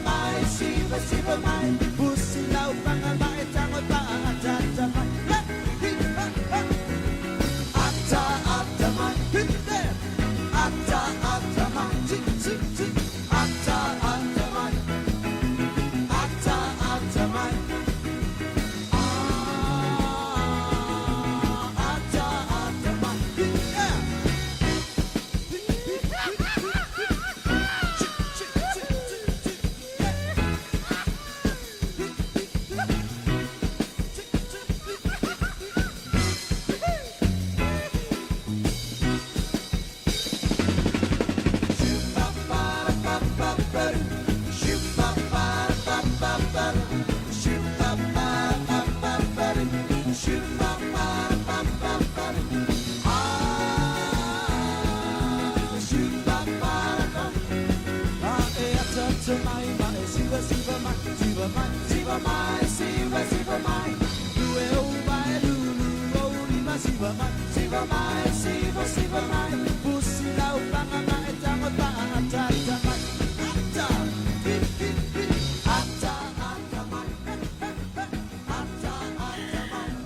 mai, siva mai, pusilau panga mai, tango pa ata mai. Ata mai, ata mai, ata mai.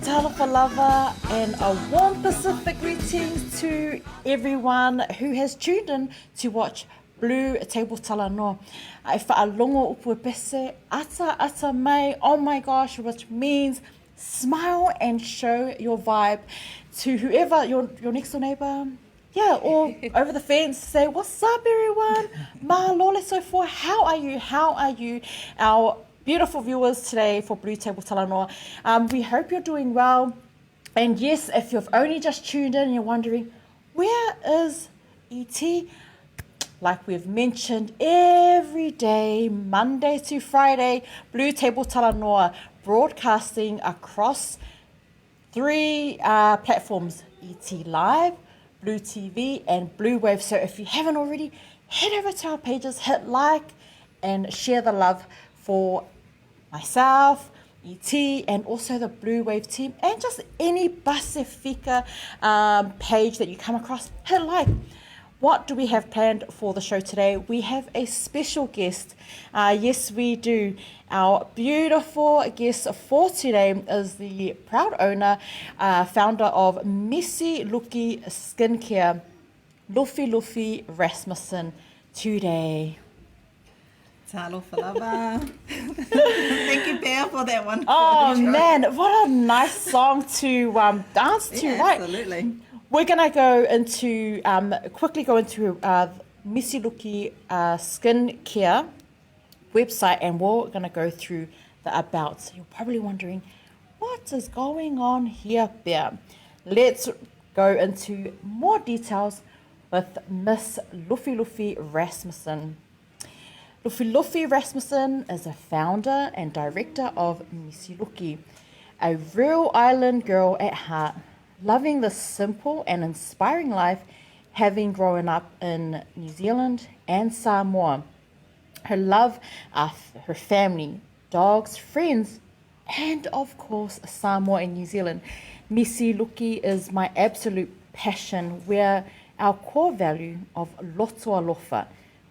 Talofa lava and a warm Pacific greetings to everyone who has tuned in to watch BluTable Talanoa. E whaalongo upu e pese, ata mai, oh my gosh, which means smile and show your vibe to whoever, your next door neighbour, yeah, or over the fence, say, what's up everyone? Malole so for, how are you? Our beautiful viewers today for BluTable Talanoa. We hope you're doing well. And yes, if you've only just tuned in and you're wondering, where is ET? Like we've mentioned, every day, Monday to Friday, BluTable Talanoa broadcasting across 3 platforms, ET Live, Blue TV and Blue Wave. So if you haven't already, head over to our pages, hit like and share the love for myself, ET, and also the Blue Wave team, and just any Pasifika page that you come across, hit like. What do we have planned for the show today? We have a special guest. Yes, we do. Our beautiful guest for today is the proud owner, founder of Misiluki Skincare, Lufilufi Rasmussen, today. Talofa lava. Thank you, Bear, for that one. Oh man, what a nice song to dance to, yeah, right? Absolutely. We're gonna go into quickly go into Misiluki Skincare website, and we're gonna go through the about. So you're probably wondering, what is going on here, Bear? Let's go into more details with Miss Lufilufi Rasmussen. Lufilufi Rasmussen is a founder and director of Misiluki, a real island girl at heart, loving the simple and inspiring life, having grown up in New Zealand and Samoa. Her love are her family, dogs, friends, and of course Samoa and New Zealand. Misiluki is my absolute passion, where our core value of loto alofa,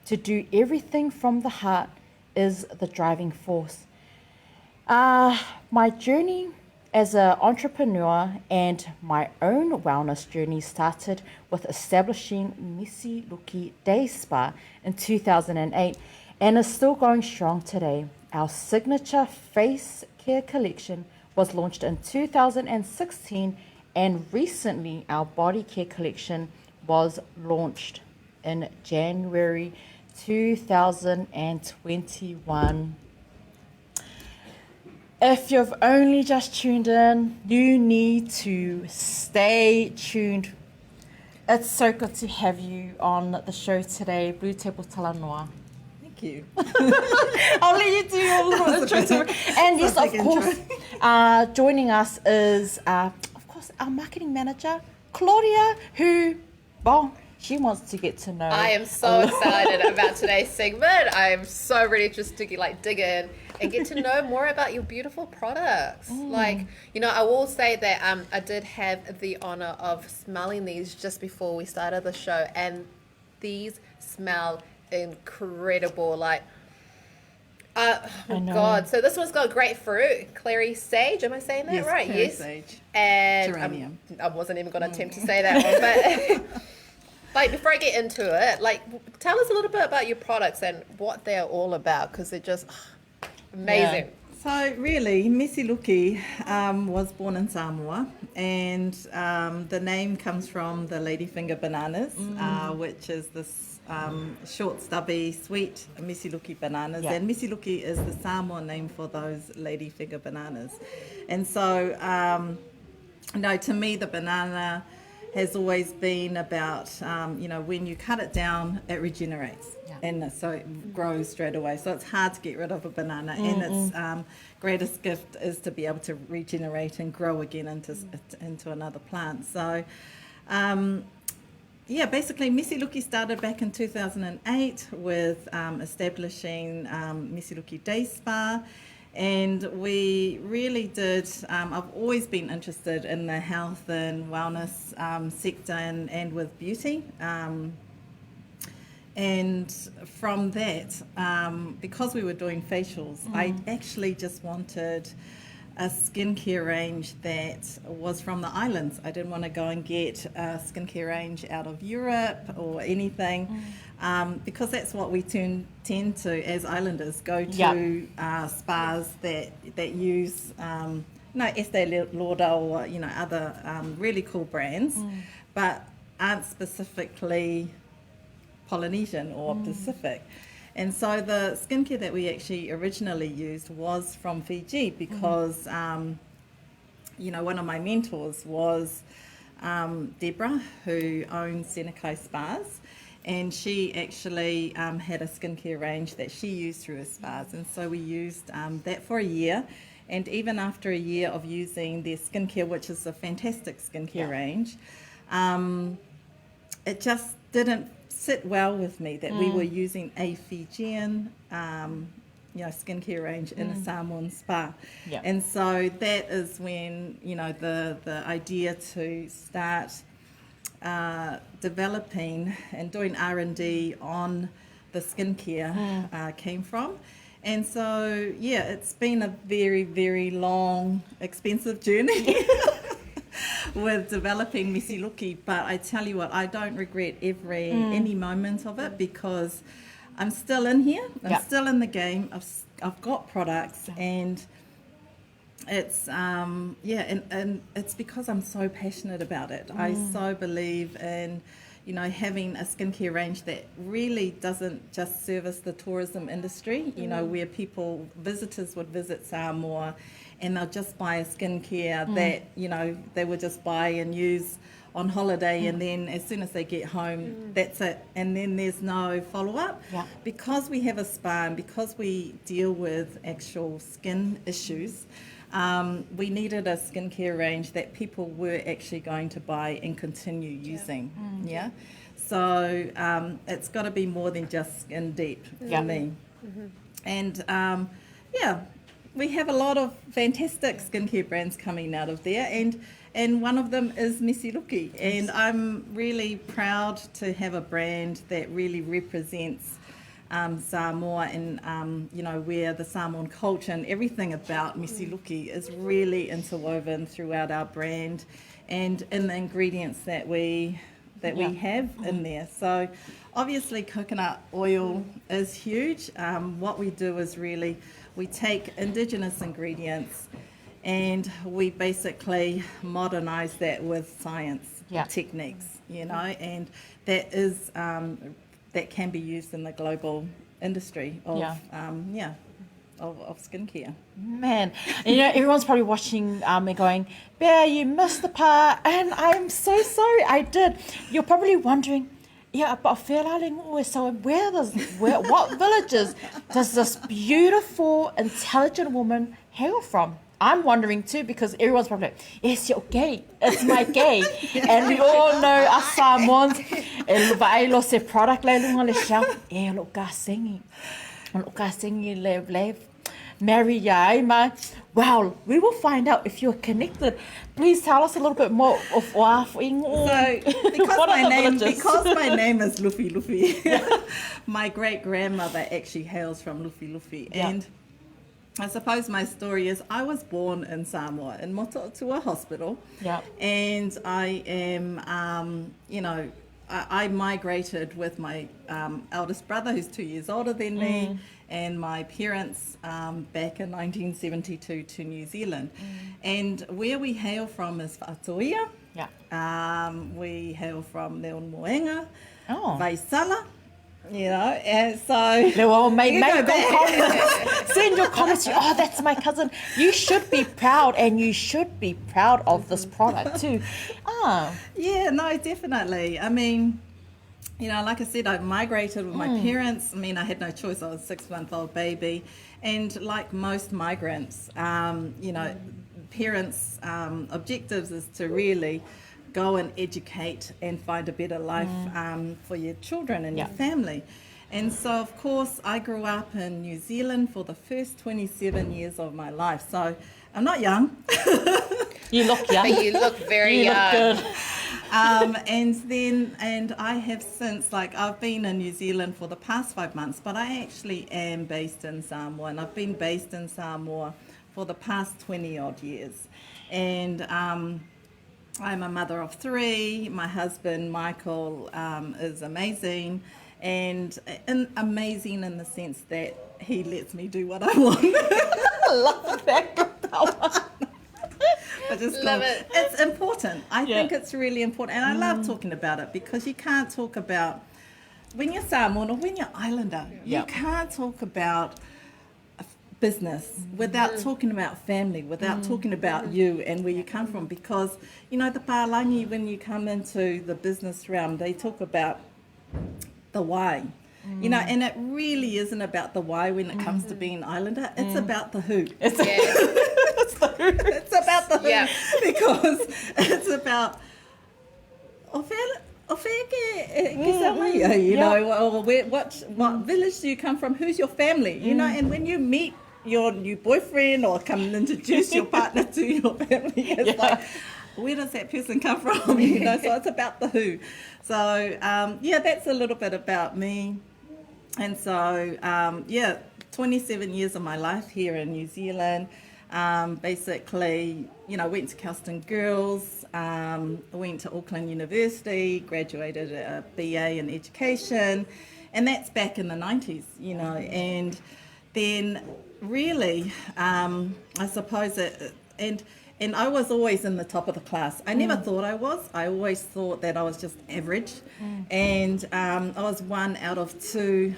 to do everything from the heart, is the driving force. My journey as an entrepreneur and my own wellness journey started with establishing Misiluki Day Spa in 2008 and is still going strong today. Our signature face care collection was launched in 2016, and recently our body care collection was launched in January 2021. If you've only just tuned in, you need to stay tuned. It's so good to have you on the show today, BluTable Talanoa. Thank you. I'll let you do your little intro. And yes, of course, joining us is, of course, our marketing manager, Claudia, who, well, she wants to get to know. I am so excited about today's segment. I am so ready just to dig in and get to know more about your beautiful products. Like, I will say that I did have the honor of smelling these just before we started the show, and these smell incredible. Like, Oh know. God! So this one's got grapefruit, clary sage. Am I saying that Yes, right? clary Yes. sage. And Geranium. I wasn't even going to attempt to say that one, but like before I get into it, like tell us a little bit about your products and what they're all about because they're just amazing. So really, Misiluki was born in Samoa, and the name comes from the ladyfinger bananas, which is this short, stubby, sweet Misiluki bananas. Yeah. And Misiluki is the Samoan name for those ladyfinger bananas. And so, to me, the banana has always been about, when you cut it down, it regenerates. Yeah. And so it grows straight away. So it's hard to get rid of a banana. And its greatest gift is to be able to regenerate and grow again into another plant. So, basically Misiluki started back in 2008 with establishing Misiluki Day Spa. And we really did, I've always been interested in the health and wellness sector and with beauty. And from that, because we were doing facials, I actually just wanted a skincare range that was from the islands. I didn't want to go and get a skincare range out of Europe or anything, because that's what we tend to, as islanders, go to spas that use, Estee Lauder or, other really cool brands, but aren't specifically Polynesian or Pacific. And so the skincare that we actually originally used was from Fiji because, one of my mentors was Deborah, who owns Senekai Spas, and she actually had a skincare range that she used through her spas. And so we used that for a year. And even after a year of using their skincare, which is a fantastic skincare range, it just didn't sit well with me that we were using a Fijian skincare range in a Samoan spa. And so that is when the idea to start developing and doing R&D on the skincare came from. And so it's been a very, very long, expensive journey with developing Misiluki, but I tell you what, I don't regret any moment of it because I'm still in here. I'm still in the game. I've got products, and it's and it's because I'm so passionate about it. I so believe in having a skincare range that really doesn't just service the tourism industry, where visitors would visit Samoa and they'll just buy a skincare that, they would just buy and use on holiday, and then as soon as they get home, that's it. And then there's no follow-up. Because we have a spa and because we deal with actual skin issues, we needed a skincare range that people were actually going to buy and continue using. So it's got to be more than just skin deep for me. And we have a lot of fantastic skincare brands coming out of there, and one of them is Misiluki, and I'm really proud to have a brand that really represents Samoa, and where the Samoan culture and everything about Misiluki is really interwoven throughout our brand and in the ingredients that we have in there. So obviously coconut oil is huge. What we do is we take indigenous ingredients and we basically modernize that with science techniques, and that is that can be used in the global industry of skincare. Man, everyone's probably watching and going, Bear, you missed the part, and I'm so sorry, I did. You're probably wondering, but so what villages does this beautiful, intelligent woman hail from? I'm wondering too, because everyone's probably like, yes, you're gay. It's my gay. And we all know us Samoans, vai lo se product le lunga le shau, lo ka singi le Mary yai ma Wow, we will find out if you're connected. Please tell us a little bit more of Wāwhine. So, because What are the villages? my name is Lufilufi, my great grandmother actually hails from Lufilufi, Yeah. and I suppose my story is I was born in Samoa in Mototua Hospital, Yeah. and I am, I migrated with my eldest brother, who's 2 years older than me, and my parents back in 1972 to New Zealand. And where we hail from is Whaatoia. Yeah. We hail from Leo Moenga, Oh. Vaisala, and so... Well, You make go your back. comments. Send your comments. Oh, that's my cousin. You should be proud, and you should be proud of this product too. Yeah, no, definitely. I mean, like I said, I migrated with my parents. I mean, I had no choice. I was a 6-month-old baby. And like most migrants, parents' objectives is to really go and educate and find a better life for your children and your family. And so, of course, I grew up in New Zealand for the first 27 years of my life. So I'm not young. You look young. But you look very You young. look good. And I have since, I've been in New Zealand for the past 5 months, but I actually am based in Samoa, and I've been based in Samoa for the past 20 odd years. And I'm a mother of 3. My husband, Michael, is amazing, and amazing in the sense that he lets me do what I want. I love that. I just Love love it. It's important. I Yeah. think it's really important, and I love talking about it because you can't talk about when you're Samoan or when you're Islander. Yeah. You can't talk about business without talking about family, without talking about you and where you come from. Because the Pālangi, when you come into the business realm, they talk about the why. And it really isn't about the why when it comes to being Islander. It's about the who. It's Yeah. It's about the Yeah. because it's about what village do you come from? Who's your family? And when you meet your new boyfriend or come and introduce your partner to your family, it's like, where does that person come from? So it's about the who. So that's a little bit about me. And so 27 years of my life here in New Zealand. Basically, went to Kelston Girls, went to Auckland University, graduated a BA in education, and that's back in the 90s, and then really, I suppose and I was always in the top of the class. I never thought I was. I always thought that I was just average, and I was one out of 2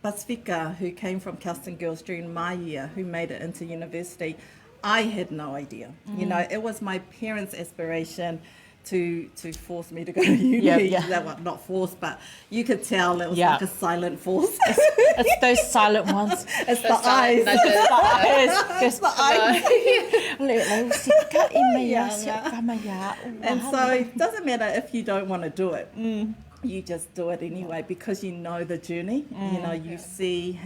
Pasifika who came from Kelston Girls during my year who made it into university. I had no idea. It was my parents' aspiration to force me to go to uni. That was not forced, but you could tell it was like a silent force. It's those silent ones. It's the eyes. It's the eyes. And so it doesn't matter if you don't want to do it. You just do it anyway because you know the journey. You see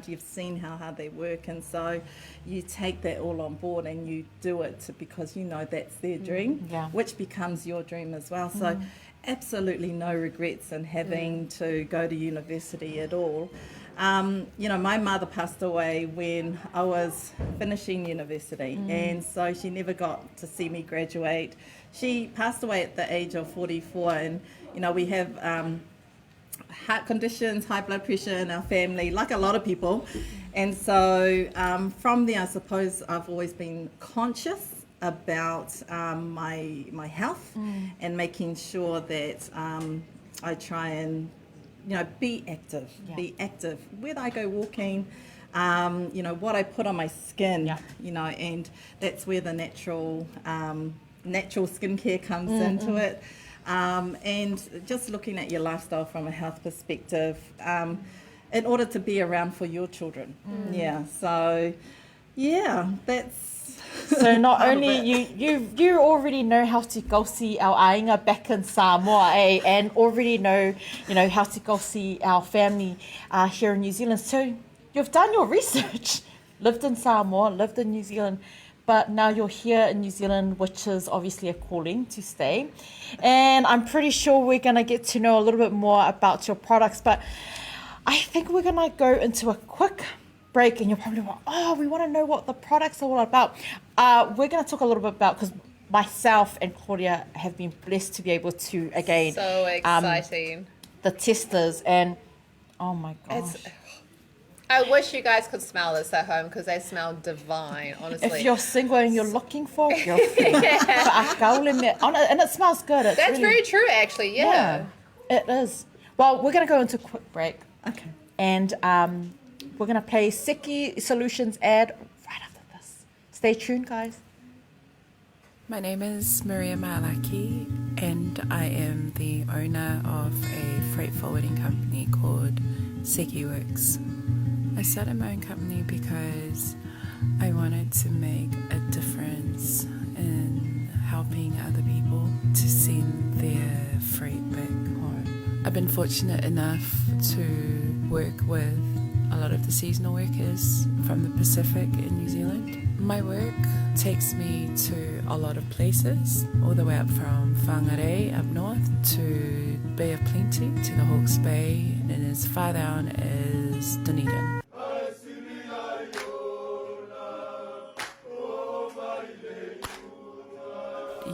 you've seen how hard they work, and so you take that all on board and you do it because that's their dream, which becomes your dream as well. So absolutely no regrets in having to go to university at all. My mother passed away when I was finishing university, and so she never got to see me graduate. She passed away at the age of 44, and we have heart conditions, high blood pressure in our family, like a lot of people. And so from there, I suppose I've always been conscious about my health and making sure that I try and be active. Whether I go walking, what I put on my skin, and that's where the natural skincare comes into it. And just looking at your lifestyle from a health perspective, in order to be around for your children. That's so not only you already know how to go see our ainga back in Samoa, and already know how to go see our family here in New Zealand. So you've done your research. lived in Samoa, lived in New Zealand, but now you're here in New Zealand, which is obviously a calling to stay. And I'm pretty sure we're going to get to know a little bit more about your products, but I think we're going to go into a quick break, and you're probably like, oh, we want to know what the products are all about. We're going to talk a little bit about, because myself and Claudia have been blessed to be able to, again, So exciting. the testers, and oh my gosh. I wish you guys could smell this at home because they smell divine, honestly. If you're single and you're looking for a girlfriend, and it smells good. It's That's really, very true, actually, yeah. it is. Well, we're going to go into a quick break. Okay. And we're going to play Seki Solutions ad right after this. Stay tuned, guys. My name is Maria Malaki, and I am the owner of a freight forwarding company called Seki Works. I started my own company because I wanted to make a difference in helping other people to send their freight back home. I've been fortunate enough to work with a lot of the seasonal workers from the Pacific in New Zealand. My work takes me to a lot of places, all the way up from Whangarei up north to Bay of Plenty to the Hawke's Bay, and as far down as Dunedin.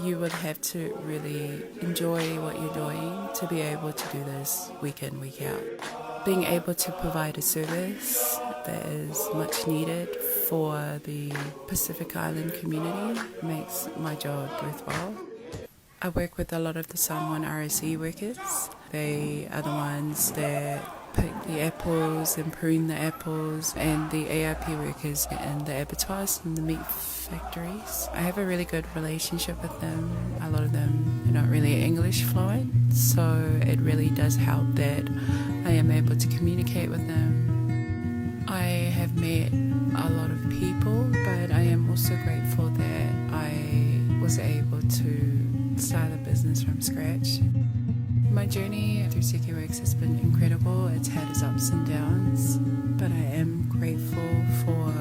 You would have to really enjoy what you're doing to be able to do this week in, week out. Being able to provide a service that is much needed for the Pacific Island community makes my job worthwhile. I work with a lot of the Samoan RSE workers. They are the ones that pick the apples and prune the apples, and the ARP workers in the abattoirs and the meat factories. I have a really good relationship with them. A lot of them are not really English fluent, so it really does help that I am able to communicate with them. I have met a lot of people, but I am also grateful that I was able to start a business from scratch. My journey through Seki Works has been incredible. It's had its ups and downs, but I am grateful for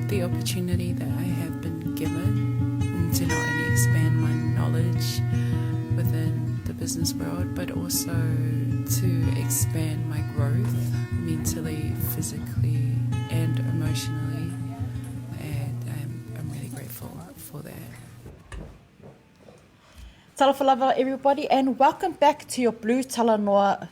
the opportunity that I have been given to not only expand my knowledge within the business world, but also to expand my growth mentally, physically, and emotionally. And I'm really grateful for that. Talofa lava, everybody, and welcome back to your BluTable Talanoa.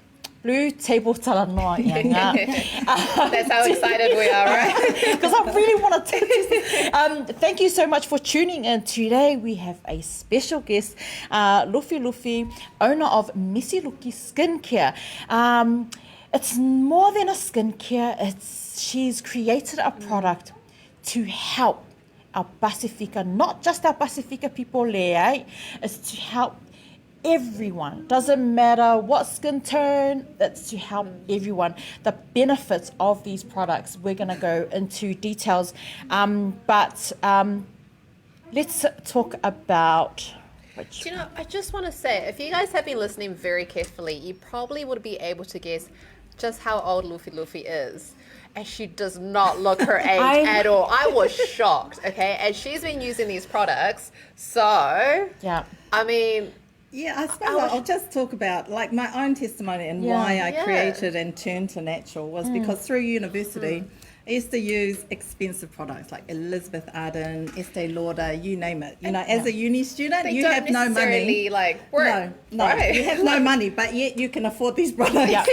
That's how excited we are, right? Because I really want to thank you so much for tuning in. Today we have a special guest, Lufilufi, owner of Misiluki Skincare. It's more than a skincare. She's created a product to help our Pasifika, not just our Pasifika people there, it's to help everyone. Doesn't matter what skin tone, it's to help everyone. The benefits of these products, we're going to go into details. But let's talk about... Do you know, I just want to say, if you guys have been listening very carefully, you probably would be able to guess just how old Lufilufi is. And she does not look her age at all. I was shocked, okay? And she's been using these products, so... Yeah. I mean... Yeah, I suppose I'll just talk about like my own testimony and why I created and turned to natural was because through university, I used to use expensive products like Elizabeth Arden, Estee Lauder, you name it. You know, as a uni student, you have no money. Work. No, right. you have no money, but yet you can afford these products. Yeah.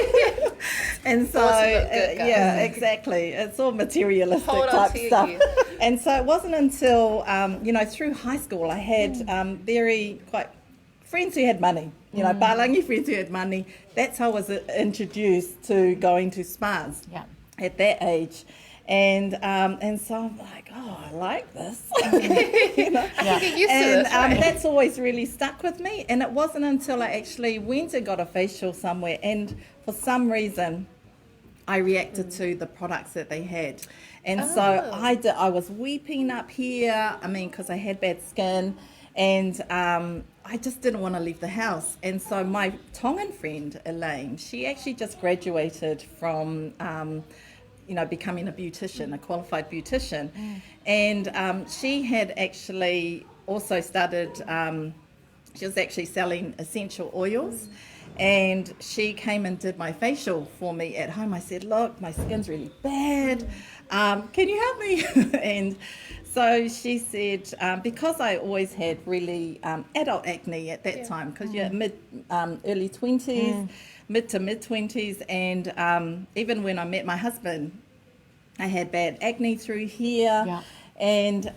And so, yeah, exactly. It's all materialistic type stuff. And so it wasn't until, through high school, I had quite friends who had money, Palangi friends who had money. That's how I was introduced to going to spas at that age. And so I'm like, oh, I like this. I can get used to this. Right? That's always really stuck with me. And it wasn't until I actually went and got a facial somewhere, and for some reason, I reacted to the products that they had. And so I was weeping up here, because I had bad skin. And I just didn't want to leave the house. And so my Tongan friend, Elaine, she actually just graduated from becoming a beautician, a qualified beautician. And she had actually also started, she was actually selling essential oils. And she came and did my facial for me at home. I said, look, my skin's really bad. Can you help me? And so she said, because I always had really adult acne at that time, because you're early 20s, mid to mid 20s. And even when I met my husband, I had bad acne through here. Yeah. And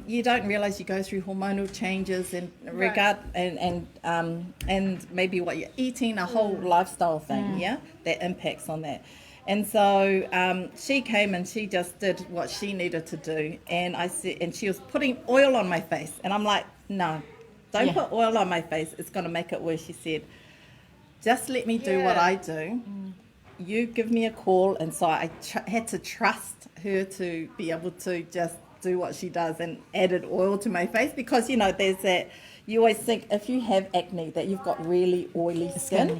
you don't realize you go through hormonal changes and and maybe what you're eating, a whole lifestyle thing, that impacts on that. And so she came and she just did what she needed to do. And I said, and she was putting oil on my face, and I'm like, no, don't put oil on my face. It's going to make it worse. She said, just let me do what I do. You give me a call. And so I had to trust her to be able to just do what she does, and added oil to my face, because there's that, you always think if you have acne that you've got really oily skin.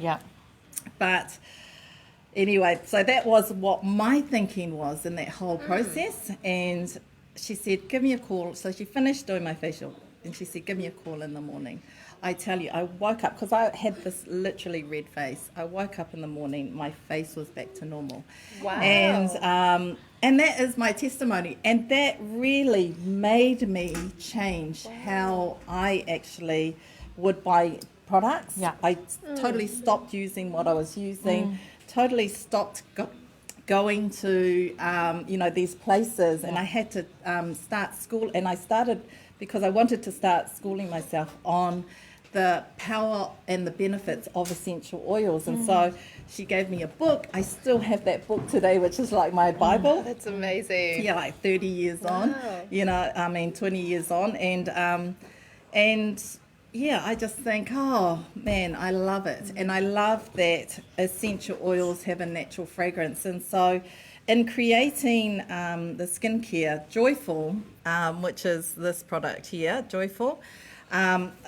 But anyway, so that was what my thinking was in that whole process. And she said, give me a call. So she finished doing my facial and she said, give me a call in the morning. I tell you, I woke up, because I had this literally red face. I woke up in the morning, my face was back to normal. Wow. And that is my testimony. And that really made me change how I actually would buy products. I totally stopped using what I was using, totally stopped going to, these places. And I had to start school. And I started, because I wanted to start schooling myself on the power and the benefits of essential oils. And so she gave me a book. I still have that book today, which is like my Bible. That's amazing. Yeah, like 30 years on, 20 years on. And I just think, oh man, I love it. And I love that essential oils have a natural fragrance. And so in creating the skincare, Joyful, which is this product here, Joyful,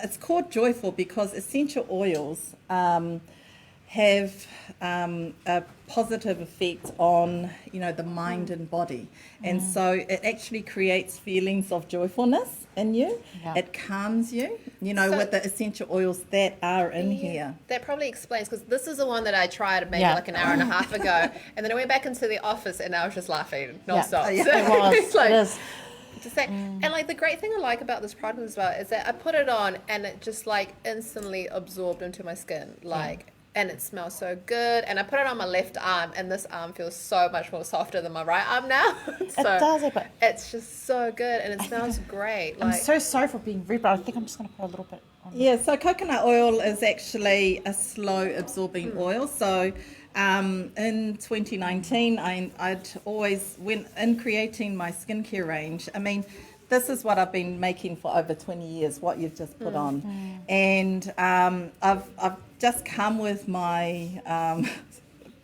it's called Joyful because essential oils have a positive effect on, the mind and body. And so it actually creates feelings of joyfulness in you. It calms you, with the essential oils that are in here. That probably explains, because this is the one that I tried maybe like an hour and a half ago. And then I went back into the office and I was just laughing non-stop. It was. It's like, it is. to say. And like the great thing I like about this product as well is that I put it on and it just like instantly absorbed into my skin, like, and it smells so good. And I put it on my left arm, and this arm feels so much more softer than my right arm now. So It does, but it's just so good, and it smells great. I'm Like, so sorry for being rude, but I think I'm just going to put a little bit on. Yeah, so coconut oil is actually a slow absorbing oil. So in 2019, I'd always, when in creating my skincare range, I mean, this is what I've been making for over 20 years, what you've just put on. And I've just come with my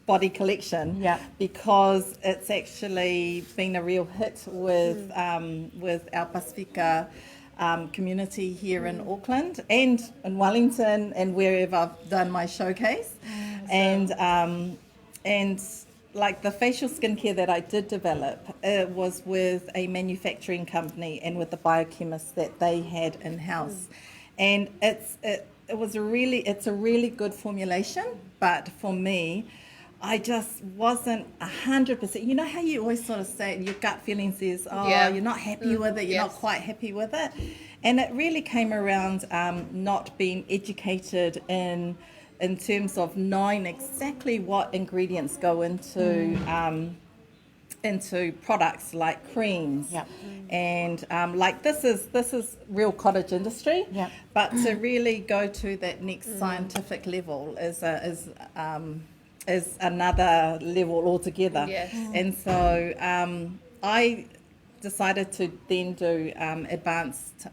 body collection because it's actually been a real hit with our Pasifika community here in Auckland and in Wellington and wherever I've done my showcase. And like the facial skincare that I did develop, it was with a manufacturing company and with the biochemists that they had in-house. And it's a really good formulation, but for me, I just wasn't 100%. You know how you always sort of say, your gut feeling says, you're not happy with it, you're not quite happy with it. And it really came around not being educated in terms of knowing exactly what ingredients go into products like creams. And like this is real cottage industry. But to really go to that next scientific level is another level altogether. And so I decided to then do advanced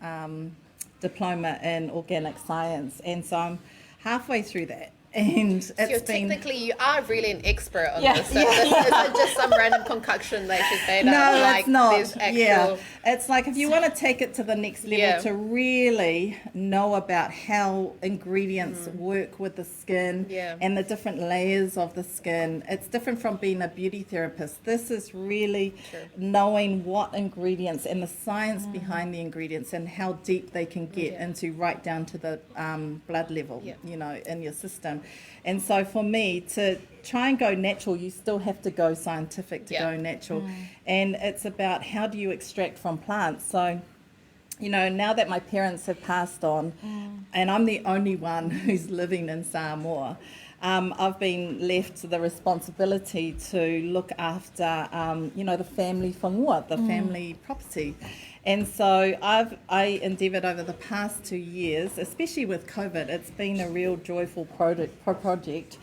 diploma in organic science, and so I'm halfway through that. And So it's been... technically, you are really an expert on Yeah. this. So this isn't just some random concoction that she's made up. No, Like, it's not. there's actual... Yeah, it's like if you want to take it to the next level, Yeah. to really know about how ingredients work with the skin Yeah. and the different layers of the skin. It's different from being a beauty therapist. This is really knowing what ingredients and the science behind the ingredients and how deep they can get into, right down to the blood level, you know, in your system. And so for me, to try and go natural, you still have to go scientific to go natural. And it's about how do you extract from plants. So, you know, now that my parents have passed on, and I'm the only one who's living in Samoa, I've been left the responsibility to look after, you know, the family whangua, the family property. And so I endeavoured over the past 2 years, especially with COVID, it's been a real joyful project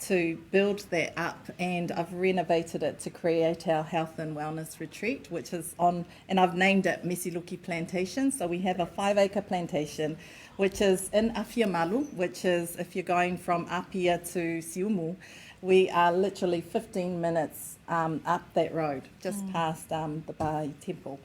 to build that up, and I've renovated it to create our health and wellness retreat, which is on, and I've named it Misiluki Plantation. So we have a 5-acre plantation, which is in Awhiamalu, which is, if you're going from Apia to Siumu, we are literally 15 minutes up that road, just past the Bai Temple.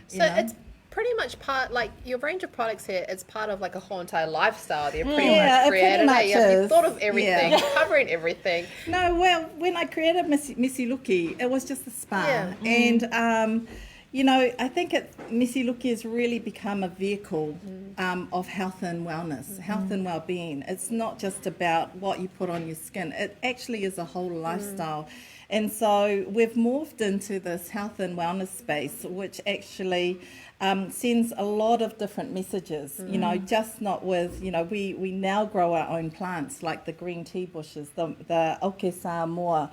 So it's pretty much part, like, your range of products here, it's part of like a whole entire lifestyle that you're pretty much it created. pretty much You've is. thought of everything, Yeah. you're covering everything. No, well, when I created Misiluki, it was just a spa. Yeah. And, you know, I think Misiluki has really become a vehicle of health and wellness, health and well-being. It's not just about what you put on your skin. It actually is a whole lifestyle. And so we've morphed into this health and wellness space, which actually sends a lot of different messages, you know, just not with, you know, we now grow our own plants, like the green tea bushes, the Oke Samoa.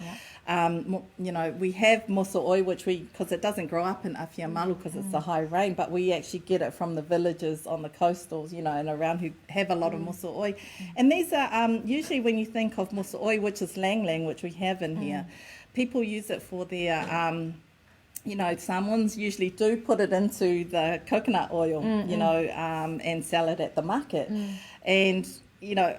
You know, we have mosooi, which because it doesn't grow up in Awhiamalu because it's a high rain, but we actually get it from the villages on the coastals, you know, and around who have a lot of mosooi. And these are, usually when you think of mosooi, which is lang lang, which we have in here, people use it for their, you know, Samoans usually do put it into the coconut oil, you know, and sell it at the market. And, you know,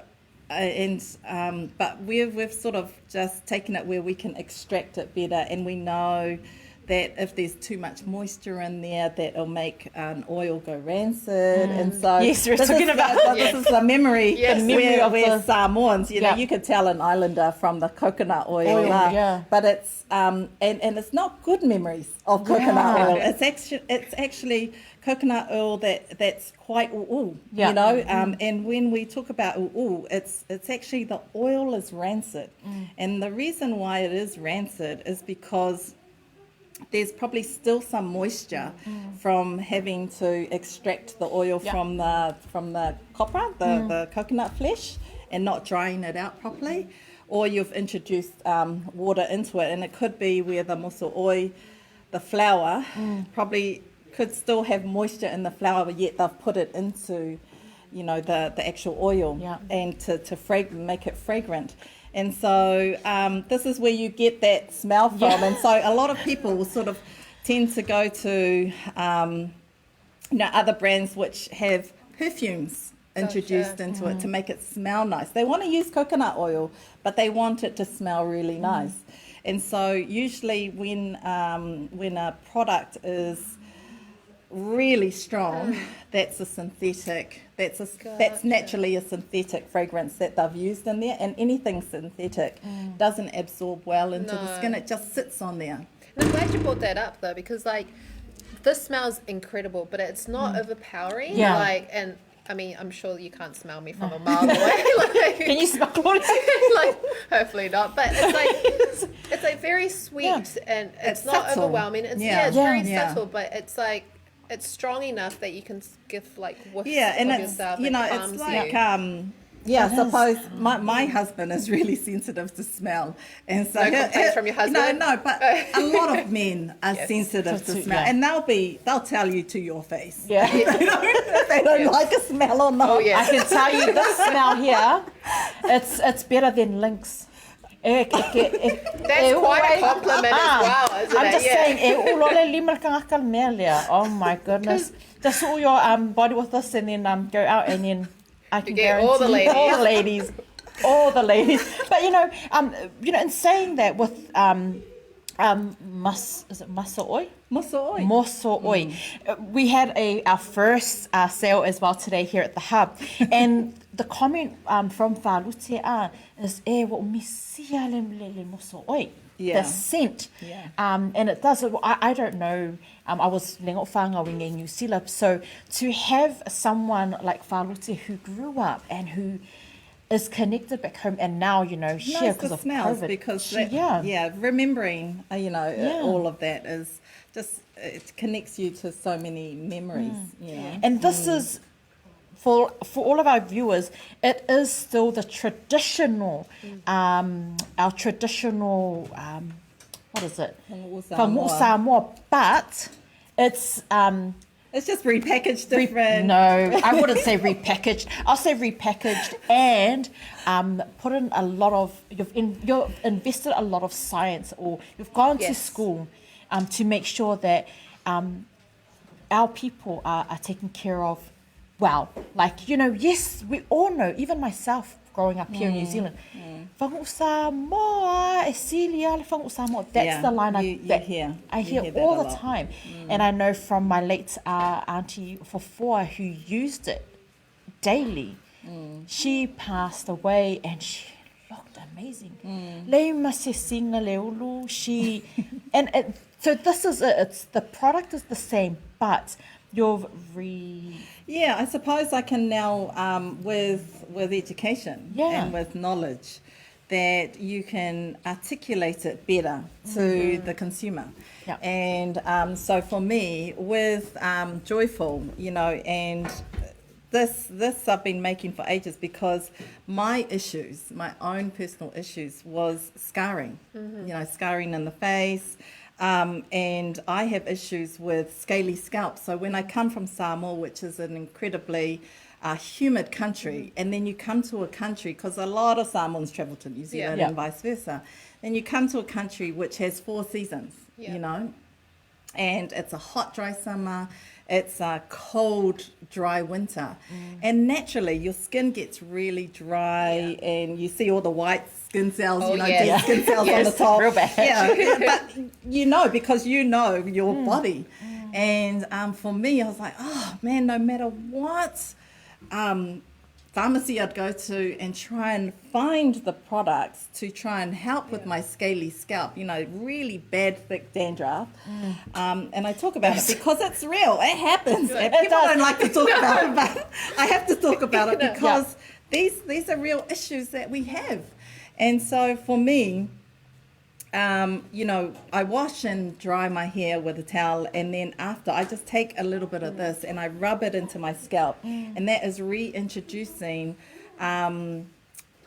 but we've sort of just taken it where we can extract it better, and we know that if there's too much moisture in there, that it'll make oil go rancid. And so Yes, we're talking about this is the memory, Yes. The memory where, of where the- Samoans, you know, Yeah. you could tell an islander from the coconut oil. Yeah. But it's and it's not good memories of coconut Yeah. oil. It's actually coconut oil that's quite Yeah. you know. And when we talk about it's actually the oil is rancid, and the reason why it is rancid is because there's probably still some moisture from having to extract the oil from the copra, the coconut flesh, and not drying it out properly, or you've introduced water into it, and it could be where the mosooi, the flour, probably could still have moisture in the flour, but yet they've put it into, you know, the actual oil, and to make it fragrant. And so this is where you get that smell from. And so a lot of people will sort of tend to go to, you know, other brands which have perfumes introduced into it to make it smell nice. They want to use coconut oil, but they want it to smell really nice. And so usually when a product is really strong, that's a synthetic, that's naturally a synthetic fragrance that they've used in there, and anything synthetic doesn't absorb well into the skin, it just sits on there. And I'm glad you brought that up though, because like this smells incredible, but it's not overpowering. Yeah. Like, and I mean, I'm sure you can't smell me from a mile away. Like, Can you smell it? like, hopefully not. But it's like very sweet and it's not subtle. overwhelming. It's it's very subtle, but it's like it's strong enough that you can give like whiffs And of it's, yourself. you It know, calms it's like you. I suppose my husband is really sensitive to smell, and so No complaints from your husband? No, but a lot of men are Yes. sensitive to To- smell, yeah. and they'll tell you to your face. Yeah. If they don't like a smell or not. Oh yeah. I can tell you this smell here, it's better than Lynx. That's quite a compliment as well, isn't I'm it? just Yeah. saying, ulole lima kangakal melia. Oh my goodness. Just all your body with this and then go out and then I can get all the guarantee ladies. all the ladies, all the ladies. But in saying that with is it Masaoi? Mosooi. Mosooi. We had our first sale as well today here at the hub, and the comment from Whalute is wa umisia le mosooi. Yeah. The scent. Yeah. And it does. I don't know. I was lengo whanga winge New Zealand, so to have someone like Whalute who grew up and who is connected back home, and now share because of smells COVID. because remembering all of that is just, it connects you to so many memories. And this is for all of our viewers, it is still the traditional our traditional what is it? Samoa. Samoa, but it's It's just repackaged different. No, I wouldn't say repackaged. I'll say repackaged and put in a lot of, you've invested a lot of science, or you've gone to school to make sure that our people are taken care of well. Like, yes, we all know, even myself growing up here in New Zealand, whangu Samoa, Esilia, whangu Samoa. That's the line I hear all the time. And I know from my late auntie Fofoa, who used it daily, she passed away and she looked amazing. Leima se singa leulu, so this is it. It's, the product is the same, but you've Yeah, I suppose I can now, with education and with knowledge, that you can articulate it better to the consumer. Yeah. And so for me, with Joyful, and this I've been making for ages, because my issues, my own personal issues, was scarring, scarring in the face. And I have issues with scaly scalp. So when I come from Samoa, which is an incredibly humid country, and then you come to a country, because a lot of Samoans travel to New Zealand and vice versa, then you come to a country which has 4 seasons, and it's a hot, dry summer, it's a cold, dry winter. And naturally, your skin gets really dry, and you see all the white skin cells, dead skin cells on the top. Real bad. But because your body. And for me, I was like, oh man, no matter what pharmacy I'd go to and try and find the products to try and help with my scaly scalp, really bad thick dandruff. And I talk about it because it's real. It happens. And people don't like to talk about it, but I have to talk about it because these are real issues that we have. And so for me, I wash and dry my hair with a towel, and then after I just take a little bit of this and I rub it into my scalp, and that is reintroducing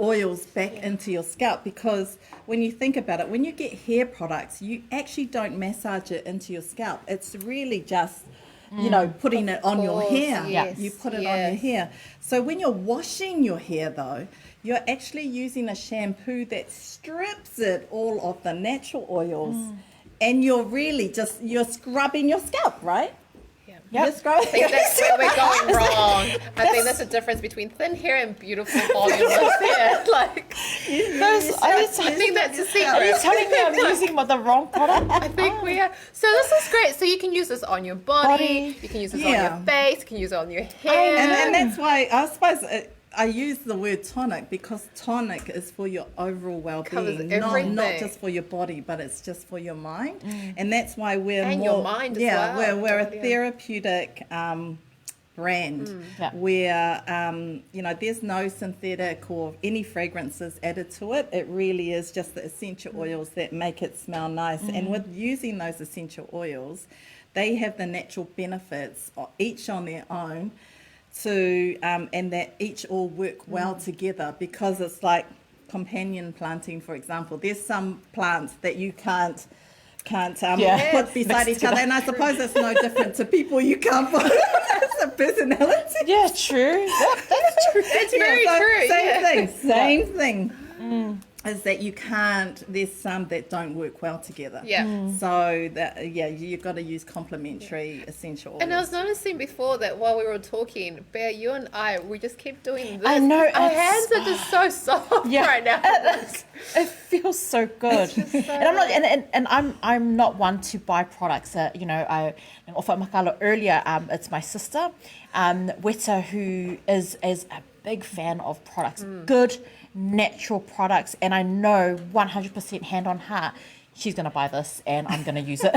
oils back into your scalp. Because when you think about it, when you get hair products, you actually don't massage it into your scalp. It's really just putting it on your hair. You put it on your hair. So when you're washing your hair though, you're actually using a shampoo that strips it all of the natural oils, and you're really you're scrubbing your scalp, right? I think that's where we're going wrong. I think that's the difference between thin hair and beautiful voluminous hair. Like, I think that's the secret. Are you telling me I'm using the wrong product? I think we are. So this is great. So you can use this on your body. You can use this on your face. You can use it on your hair. And that's why I suppose I use the word tonic, because tonic is for your overall well-being, not just for your body, but it's just for your mind. And that's why we're your mind as well. we're a therapeutic brand where there's no synthetic or any fragrances added to it. It really is just the essential oils that make it smell nice. And with using those essential oils, they have the natural benefits, each on their own, and that each all work well together, because it's like companion planting, for example. There's some plants that you can't put beside each other, and I suppose it's no different to people. You can't put it's a personality. Yeah, true. That's true. It's very true. Same thing. is that you can't, there's some that don't work well together. Yeah. So that, you've got to use complementary essential oils. And I was noticing before that while we were talking, Bear, you and I, we just keep doing this. I know, Our it's- hands are just so soft right now. It feels so good. And I'm not, and I'm not one to buy products that, you know, I offered Makalo earlier, it's my sister, Weta, who is a big fan of products, good natural products, and I know 100% hand on heart, she's going to buy this and I'm going to use it.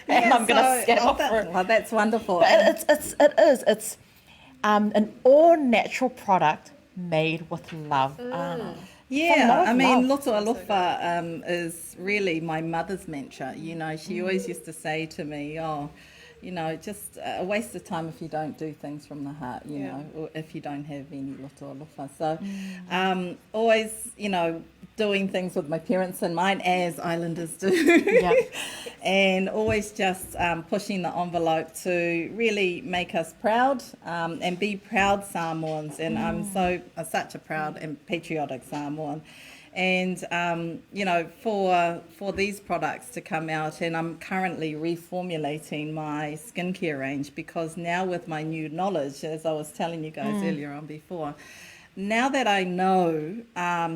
And I'm going to scale off for it. Well, that's wonderful. But it's an all natural product made with love. Yeah, I mean, love. Loto Alofa is really my mother's mantra. You know, she always used to say to me, oh, you know, just a waste of time if you don't do things from the heart, you know, or if you don't have any Loto Alofa. So always, you know, doing things with my parents in mind, as islanders do. And always just pushing the envelope to really make us proud and be proud Samoans. And I'm such a proud and patriotic Samoan. And, you know, for these products to come out, and I'm currently reformulating my skincare range, because now with my new knowledge, as I was telling you guys earlier on before, now that I know,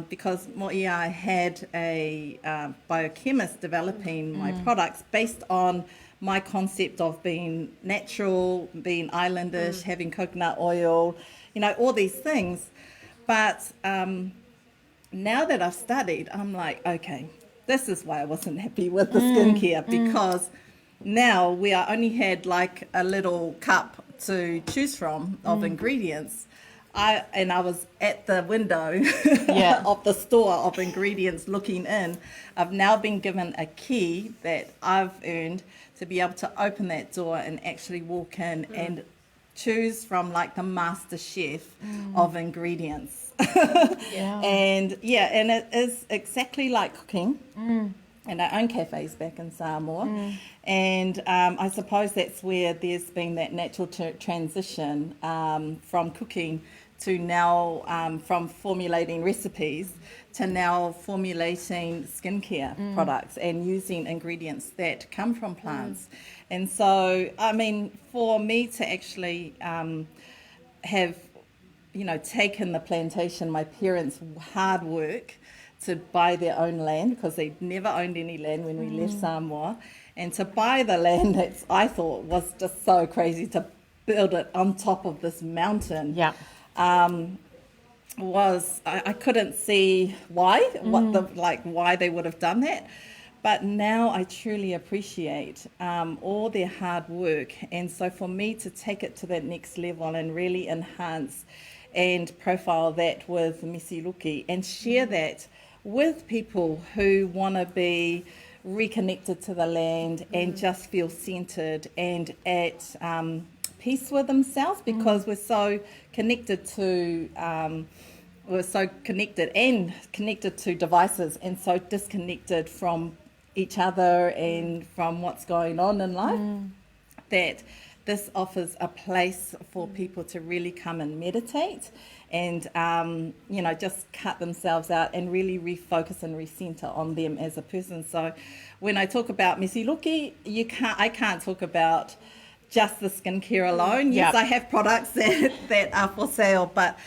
because Mo'ia had a biochemist developing my products based on my concept of being natural, being islandish, having coconut oil, you know, all these things. But now that I've studied, I'm like, okay, this is why I wasn't happy with the skincare, because now we only had like a little cup to choose from of ingredients. I was at the window of the store of ingredients looking in. I've now been given a key that I've earned to be able to open that door and actually walk in and choose from like the master chef of ingredients. And it is exactly like cooking. And I own cafes back in Samoa. And I suppose that's where there's been that natural transition from cooking to now, from formulating recipes to now formulating skincare products and using ingredients that come from plants. And so, I mean, for me to actually have, you know, taken the plantation, my parents' hard work to buy their own land, because they'd never owned any land when we left Samoa, and to buy the land that I thought was just so crazy to build it on top of this mountain. I couldn't see why, why they would have done that. But now I truly appreciate all their hard work. And so for me to take it to that next level and really enhance and profile that with Misiluki and share that with people who want to be reconnected to the land and just feel centered and at peace with themselves, because we're so connected to connected to devices, and so disconnected from each other and from what's going on in life, that this offers a place for people to really come and meditate and you know, just cut themselves out and really refocus and recenter on them as a person. So when I talk about Misiluki, I can't talk about just the skincare alone. Yes, I have products that are for sale, but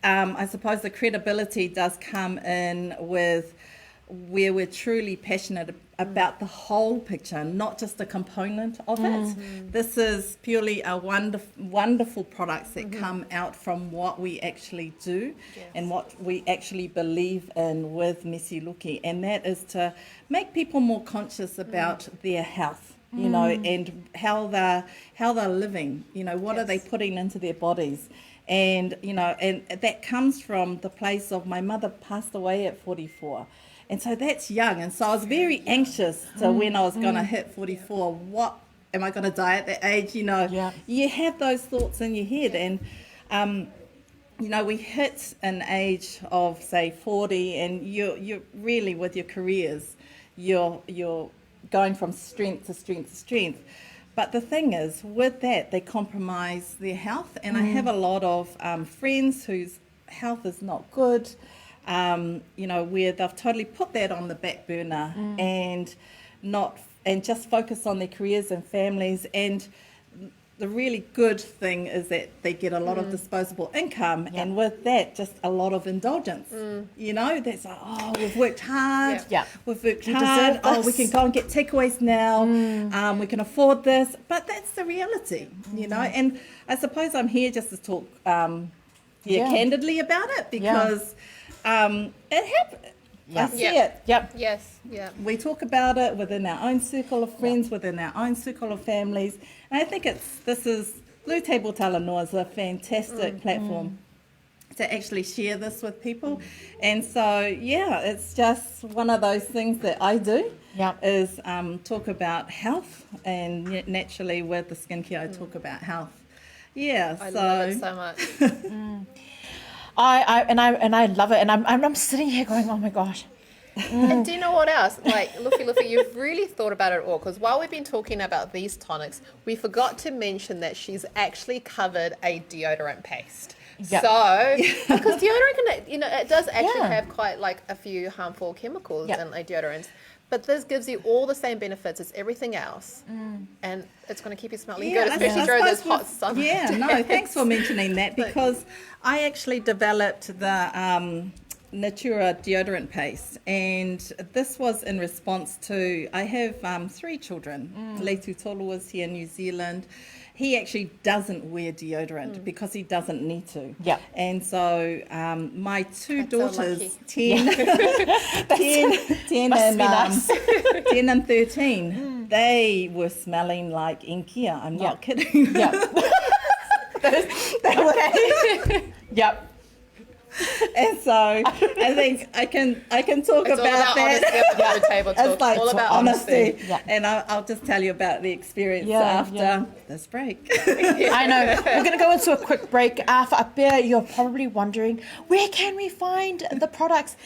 I suppose the credibility does come in with where we're truly passionate about the whole picture, not just a component of it. This is purely a wonderful products that come out from what we actually do and what we actually believe in with Misiluki, and that is to make people more conscious about their health, you know, and how they're living, you know, what are they putting into their bodies. And, you know, and that comes from the place of my mother passed away at 44. And so that's young. And so I was very anxious to when I was going to hit 44, what am I going to die at that age? You know, you have those thoughts in your head. And, you know, we hit an age of, say, 40, and you're really, with your careers, you're going from strength to strength to strength. But the thing is, with that, they compromise their health. And I have a lot of friends whose health is not good. where they've totally put that on the back burner and just focus on their careers and families. And the really good thing is that they get a lot of disposable income, and with that, just a lot lot of indulgence. That's like, oh, we've worked hard. We've worked hard. Oh, we can go and get takeaways now. We can afford this. But that's the reality, And I suppose I'm here just to talk candidly about it, because it happened. I see it. Yes. We talk about it within our own circle of friends, within our own circle of families. And I think BluTable Talanoa is a fantastic platform to actually share this with people. And so, it's just one of those things that I do is talk about health, and naturally with the skincare, I talk about health. I love it so much. I love it, and I'm sitting here going, oh my gosh. And do you know what else? Like, Lufi, you've really thought about it all, because while we've been talking about these tonics, we forgot to mention that she's actually covered a deodorant paste. So, because deodorant can, it does actually have quite like a few harmful chemicals in like deodorants. But this gives you all the same benefits as everything else. And it's going to keep you smelling good, especially during this hot summer. Thanks for mentioning that, because I actually developed the Natura deodorant paste, and this was in response to, I have 3 children. Leitu Tolu was here in New Zealand. He actually doesn't wear deodorant because he doesn't need to. And so my 2 daughters, 10 and 13, they were smelling like Inkia. I'm not kidding. And so I think I can talk It's about that. Table It's like all about honesty. And I'll just tell you about the experience after this break. I know. We're going to go into a quick break. For Apea, you're probably wondering, where can we find the products?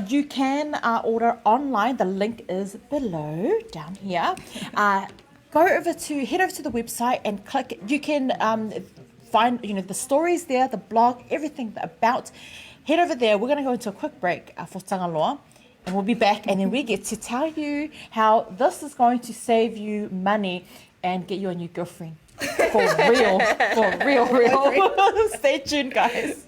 You can order online. The link is below, down here. Head over to the website and click. You can find the stories there, the blog, everything about. Head over there. We're going to go into a quick break for Talanoa, and we'll be back, and then we get to tell you how this is going to save you money and get you a new girlfriend. For real. Stay tuned, guys.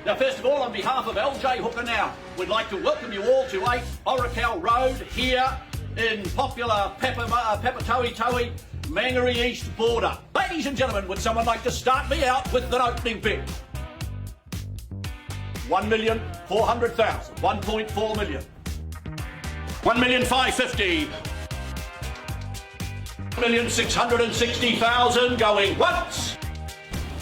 Now, first of all, on behalf of LJ Hooker Now, we'd like to welcome you all to 8 Oracal Road here in popular Papatoetoe, Mangere East border. Ladies and gentlemen, would someone like to start me out with an opening bid? 1,400,000, 1.4 million, 1,550,000, 1,660,000 going once.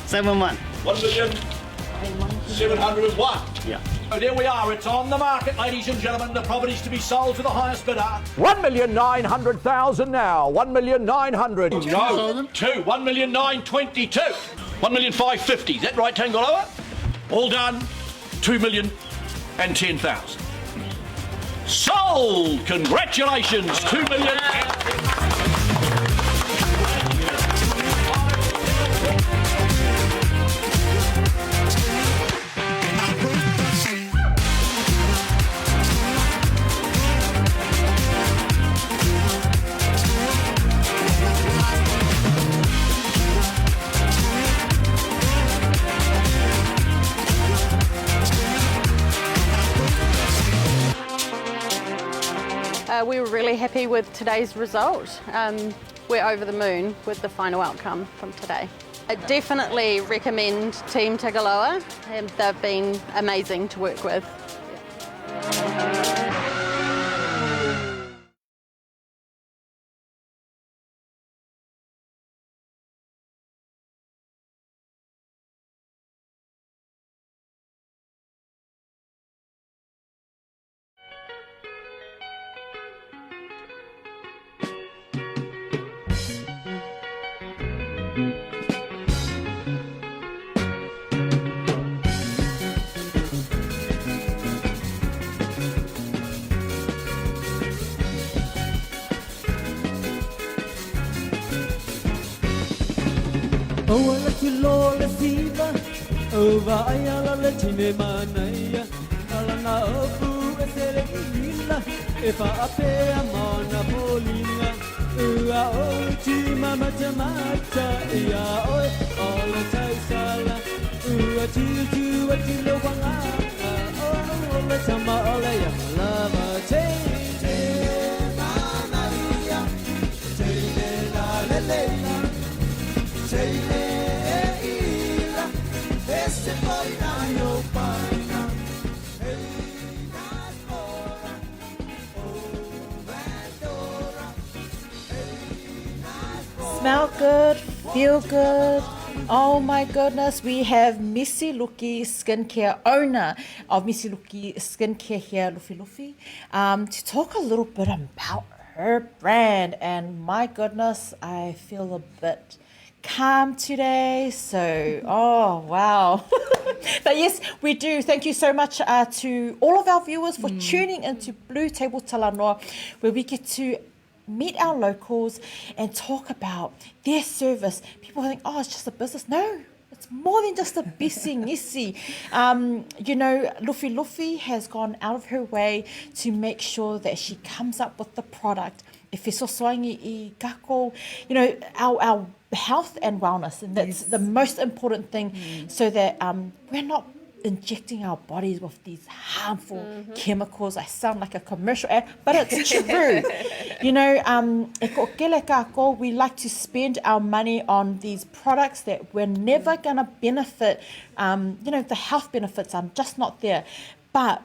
7-1. 1,701,000. Yeah. So there we are, it's on the market, ladies and gentlemen. The property's to be sold to the highest bidder. 1,900,000 now. 1,900,000. No, 1,922,000. 1,550,000. Is that right, Tangaloa? All done. 2,010,000. Sold. Congratulations. 2 million. happy with today's result. We're over the moon with the final outcome from today. I definitely recommend Team Tagaloa. They've been amazing to work with. Ola kilo le siva, ova ayala le time manaya, alana ofu esere ilila, efa ape amana polina, ua oti mama tamata, ia oi, ola taisala, ua titu atilo wangaka, ola tama ola yamalava, te mamaia, te la lelela. Smell good, feel good. Oh my goodness, we have Misiluki Skincare, owner of Misiluki Skincare here, Lufilufi, to talk a little bit about her brand. And my goodness, I feel a bit calm today. So, oh wow. But yes, we do. Thank you so much to all of our viewers for tuning into BluTable Talanoa, where we get to meet our locals and talk about their service. People think, oh, it's just a business. No, it's more than just a business. You know, Lufilufi has gone out of her way to make sure that she comes up with the product. If e sosoangi I kako, you know, our health and wellness, and that's the most important thing, so that we're not injecting our bodies with these harmful chemicals. I sound like a commercial ad, but it's true. You know, e ko kele kako, we like to spend our money on these products that we're never going to benefit. You know, the health benefits are just not there. But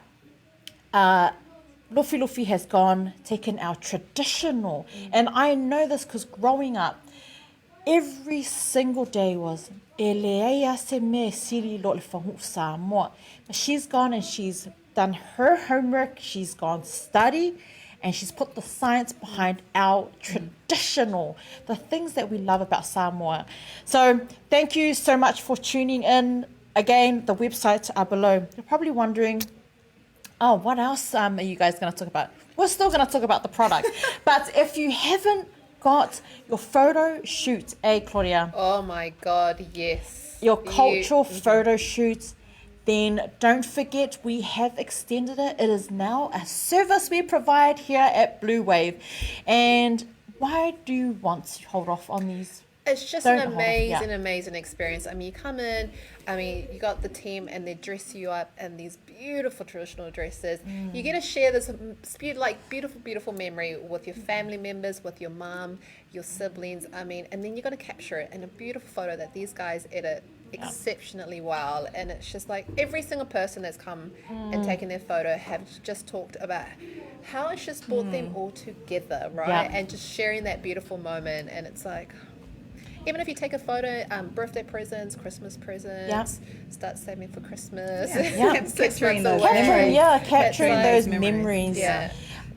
Lufilufi has taken our traditional, and I know this because growing up, every single day was Eleia se me siri lo le whangu Samoa. But she's gone and she's done her homework, she's gone study, and she's put the science behind our traditional, the things that we love about Samoa. So thank you so much for tuning in. Again, the websites are below. You're probably wondering, oh, what else are you guys going to talk about? We're still going to talk about the product. But if you haven't got your photo shoot, Claudia? Oh my God, yes. Your cultural photo shoots, then don't forget we have extended it. It is now a service we provide here at Blue Wave. And why do you want to hold off on these? It's just an amazing experience. I mean, you come in, I mean, you got the team and they dress you up in these beautiful traditional dresses. You get to share this beautiful memory with your family members, with your mom, your siblings. I mean, and then you're going to capture it in a beautiful photo that these guys edit exceptionally well. And it's just like every single person that's come and taken their photo have just talked about how it's just brought them all together, right? And just sharing that beautiful moment. And it's like, even if you take a photo, birthday presents, Christmas presents, start saving for Christmas. Capturing those memories. Capturing those memories.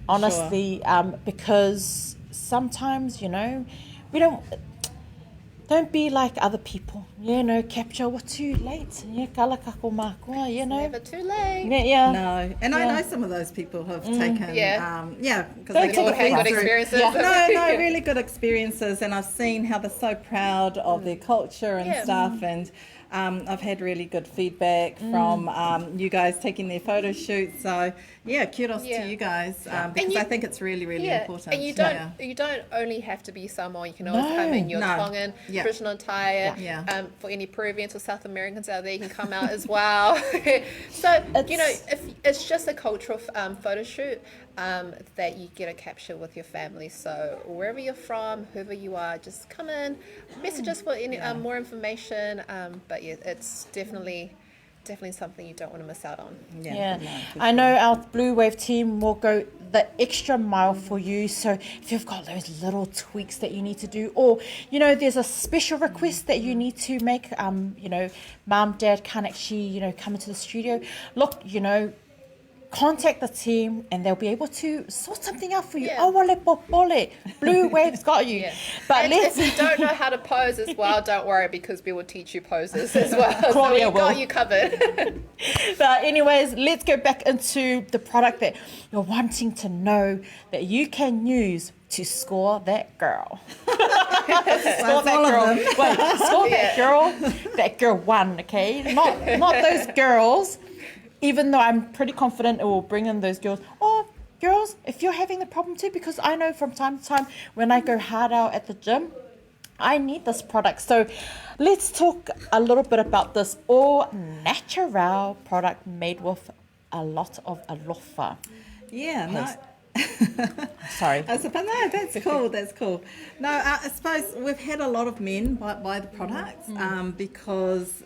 Honestly, because sometimes, you know, we don't be like other people. You know, capture what's too late. Kala kako makua, you know. Never too late. No, and I know some of those people have taken, because they've all had good experiences. No, really good experiences, and I've seen how they're so proud of their culture and stuff, and I've had really good feedback from you guys taking their photo shoots. So kudos to you guys, because I think it's really important. And you don't only have to be Samoan. You can always come in your Tongan traditional attire. For any Peruvians or South Americans out there, you can come out as well. So you know, if it's just a cultural photo shoot, that you get a capture with your family. So wherever you're from, whoever you are, just come in, message us for any more information. But yeah, it's definitely something you don't want to miss out on. Yeah, I know our Blue Wave team will go the extra mile for you. So if you've got those little tweaks that you need to do, or you know, there's a special request that you need to make, you know, mum, dad can't actually, you know, come into the studio. Look, you know, contact the team and they'll be able to sort something out for you. Yeah. Oh, wale popole, Blue Wave's got you. Yeah. But And let's. if you don't know how to pose as well, don't worry, because we will teach you poses as well. So Claudia we've got will. you covered. But anyways, let's go back into the product that you're wanting to know that you can use to score that girl. Score that girl. Wait, score that girl one, okay? Not those girls. Even though I'm pretty confident it will bring in those girls. Or girls, if you're having the problem too, because I know from time to time when I go hard out at the gym, I need this product. So let's talk a little bit about this all natural product made with a lot of alofa. Yeah, no. Sorry. I suppose, no, that's cool. That's cool. No, I suppose we've had a lot of men buy the products because,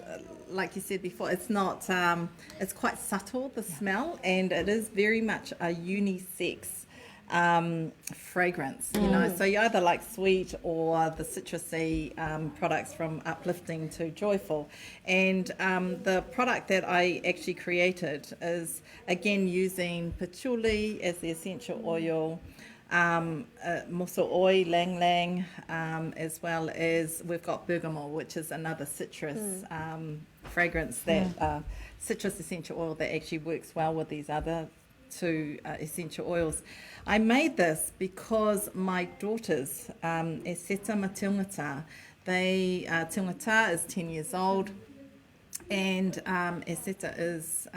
like you said before, it's not. It's quite subtle, the smell, and it is very much a unisex fragrance. You know, so you either like sweet or the citrusy products from uplifting to joyful. And the product that I actually created is again using patchouli as the essential oil. Moso oi, lang lang, as well as we've got bergamot, which is another citrus fragrance that citrus essential oil that actually works well with these other two essential oils. I made this because my daughters, Eseta Mationgata, Tiongata is 10 years old and Eseta is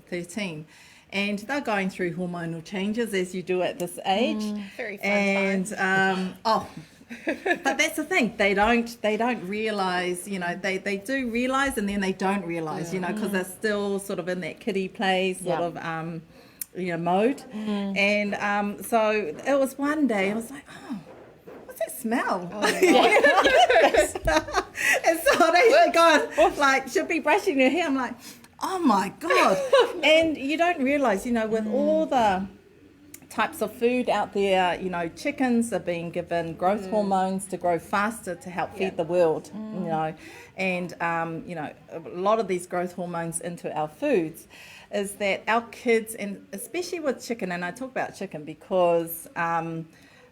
13. And they're going through hormonal changes as you do at this age. Very fun and but that's the thing, they don't realize, you know, they do realize and then they don't realize, you know, because they're still sort of in that kiddie play sort of you know, mode. And so it was one day I was like, oh, what's that smell? Yes. And so they gone like, should be brushing your hair. I'm like, oh my God. And you don't realize, you know, with all the types of food out there, you know, chickens are being given growth hormones to grow faster to help feed the world, you know, and, you know, a lot of these growth hormones into our foods is that our kids, and especially with chicken, and I talk about chicken because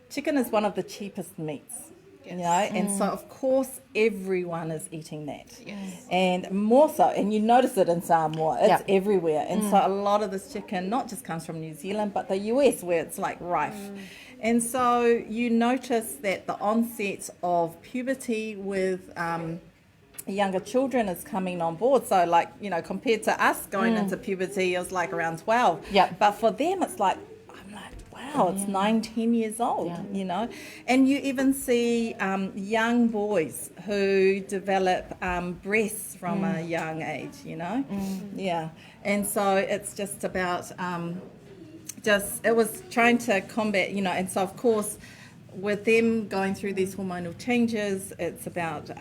chicken is one of the cheapest meats. You know, and so of course everyone is eating that, and more so, and you notice it in Samoa, it's everywhere, and so a lot of this chicken not just comes from New Zealand but the US where it's like rife, and so you notice that the onset of puberty with younger children is coming on board. So like, you know, compared to us going into puberty, it was like around 12, but for them it's like, wow, it's 9-10 years old, you know. And you even see young boys who develop breasts from a young age, you know. And so it's just about it was trying to combat, you know, and so of course with them going through these hormonal changes, it's about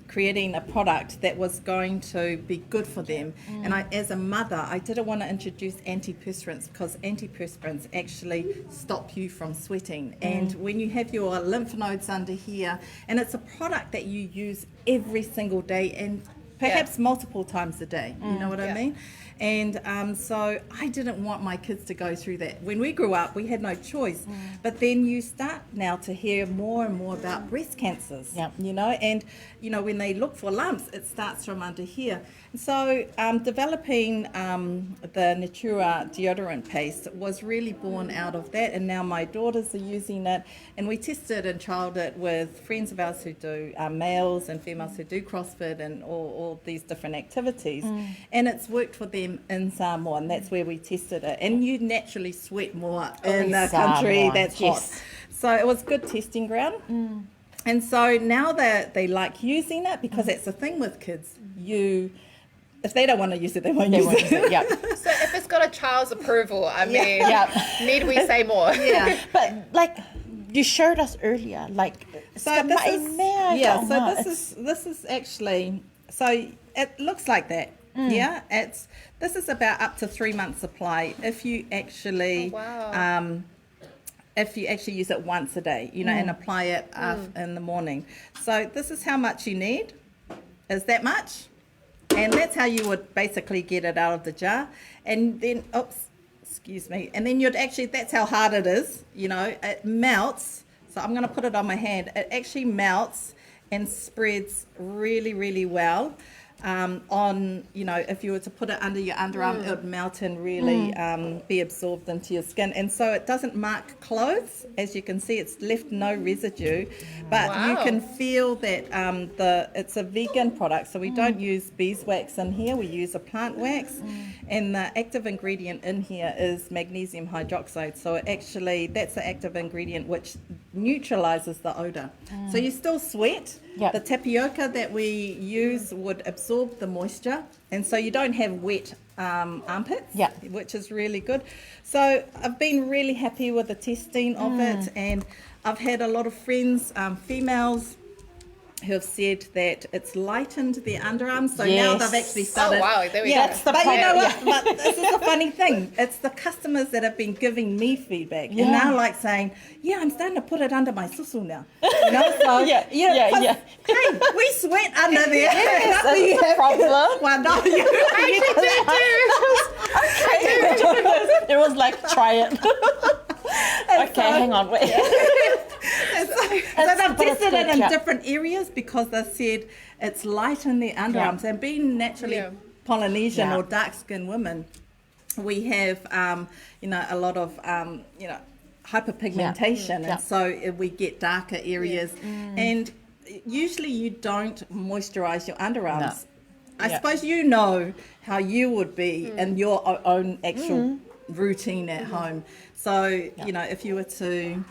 creating a product that was going to be good for them. And I, as a mother, I didn't want to introduce antiperspirants because antiperspirants actually stop you from sweating. And when you have your lymph nodes under here, and it's a product that you use every single day and perhaps multiple times a day, you know what I mean? And so I didn't want my kids to go through that. When we grew up, we had no choice. But then you start now to hear more and more about breast cancers, you know, and, you know, when they look for lumps, it starts from under here. And so developing the Natura deodorant paste was really born out of that. And now my daughters are using it. And we tested and trialed it with friends of ours who do males and females who do CrossFit and all these different activities. And it's worked for them in Samoa, and that's where we tested it. And you naturally sweat more in a country that's hot. So it was good testing ground. And so now that they like using it, because that's the thing with kids, if they don't want to use it, they won't use it. So if it's got a child's approval, I mean, Yeah. need we say more? Yeah. But like you showed us earlier, like So this is, yeah, this is actually, so it looks like that. Yeah, this is about up to 3 months supply if you actually if you actually use it once a day, you know, and apply it in the morning. So this is how much you need, is that much, and that's how you would basically get it out of the jar. And then, excuse me, and then you'd actually, that's how hard it is, you know, it melts. So I'm going to put it on my hand. It actually melts and spreads really, really well. On, you know, if you were to put it under your underarm, it would melt and really be absorbed into your skin. And so it doesn't mark clothes. As you can see, it's left no residue, but you can feel that it's a vegan product. So we don't use beeswax in here. We use a plant wax, and the active ingredient in here is magnesium hydroxide. So it actually, that's the active ingredient which neutralizes the odor. So you still sweat. Yep. The tapioca that we use would absorb the moisture, and so you don't have wet armpits, which is really good. So I've been really happy with the testing of it, and I've had a lot of friends, females, who have said that it's lightened their underarms. So now they've actually started. Oh wow, there we go. That's the But you know problem. what? But this is the funny thing. It's the customers that have been giving me feedback, and now like saying, "Yeah, I'm starting to put it under my susu now." You know, so yeah. Hey, we sweat under there. Yes, that's the problem. Well, no, you Okay. It was like, try it. Okay, hang on, wait. So they've tested it in different areas because they said it's light in the underarms. And being naturally Polynesian or dark-skinned women, we have, you know, a lot of, you know, hyperpigmentation, and so we get darker areas. And usually you don't moisturize your underarms. I suppose you know how you would be in your own actual routine at home. So, you know, if you were to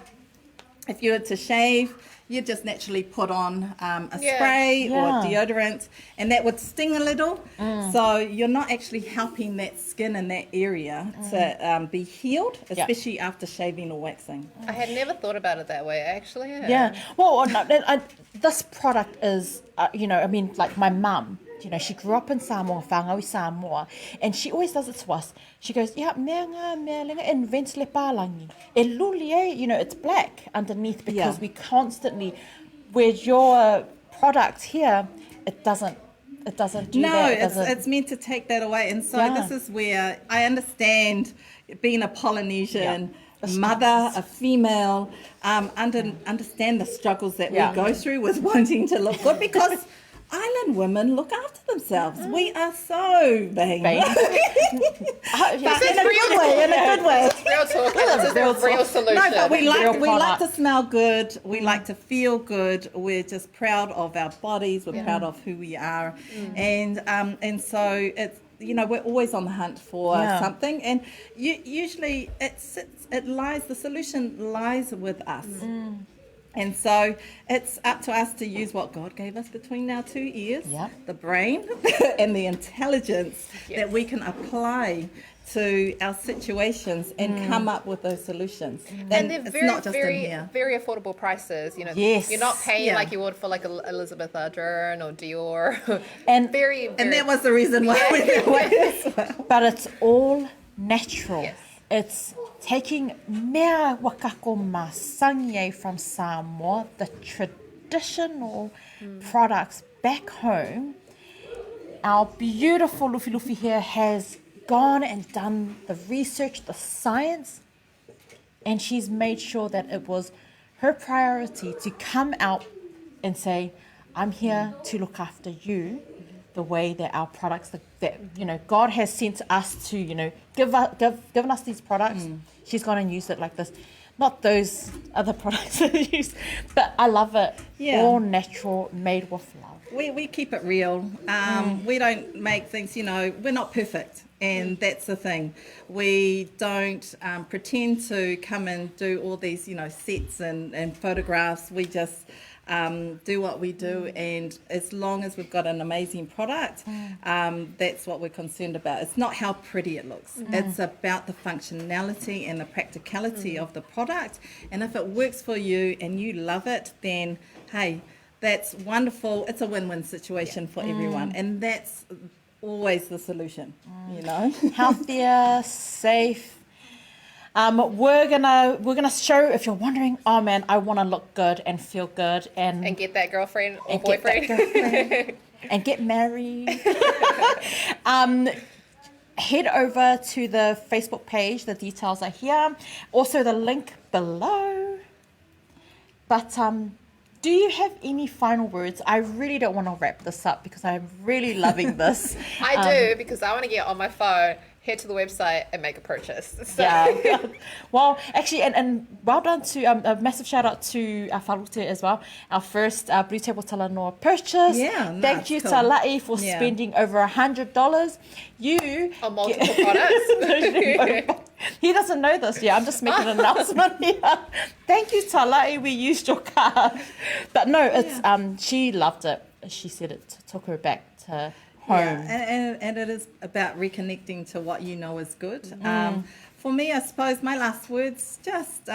shave, you just naturally put on a spray or deodorant, and that would sting a little. So you're not actually helping that skin in that area to be healed, especially after shaving or waxing. I had never thought about it that way, actually. Yeah. Well, no, this product is, you know, I mean, like my mum, you know, she grew up in Samoa, whangaui Samoa, and she always does it to us. She goes, mea lenga invents le pālangi. E luli, you know, it's black underneath because we constantly, whereas your product here, it doesn't do that. No, it's meant to take that away. And so this is where I understand being a Polynesian mother, a female, understand the struggles that we go through with wanting to look good, because island women look after themselves. We are so vain. But in a good way. It's real talk. This is a real solution. No, but we like to smell good. We like to feel good. We're just proud of our bodies. We're proud of who we are, and so it's, you know, we're always on the hunt for something, and usually the solution lies with us. And so it's up to us to use what God gave us between our two ears, the brain and the intelligence that we can apply to our situations and come up with those solutions. And they're very affordable prices. You know, you're not paying like you would for like Elizabeth Ardern or Dior. And and that was the reason why we did it as well. But it's all natural. Yes. It's taking mea wakako masangie from Samoa, the traditional products back home. Our beautiful Lufilufi here has gone and done the research, the science, and she's made sure that it was her priority to come out and say, I'm here to look after you the way that our products, that you know, God has sent us to, you know, given us these products. She's gone and used it like this. Not those other products that I use, but I love it. All natural, made with love. We keep it real. We don't make things, you know, we're not perfect. And that's the thing. We don't pretend to come and do all these, you know, sets and photographs. We just do what we do, and as long as we've got an amazing product, that's what we're concerned about. It's not how pretty it looks. It's about the functionality and the practicality of the product, and if it works for you and you love it, then hey, that's wonderful. It's a win-win situation for everyone, and that's always the solution, you know. Healthier, safe. We're gonna show, if you're wondering, oh man, I want to look good and feel good and get that girlfriend or and get that boyfriend. girlfriend and get married. Head over to the Facebook page. The details are here. Also, the link below. But do you have any final words? I really don't want to wrap this up because I'm really loving this. I do, because I want to get on my phone, head to the website and make a purchase. So. Yeah. Well, actually, and well done to a massive shout out to Wharute as well. Our first BluTable Talanoa purchase. Yeah, nice, Thank you, cool. Talai, for spending over $100. You On multiple products. He doesn't know this yet. I'm just making an announcement here. Thank you, Talai. We used your card. But no, it's she loved it. She said it took her back to home. Yeah, and it is about reconnecting to what you know is good. For me, I suppose my last words, just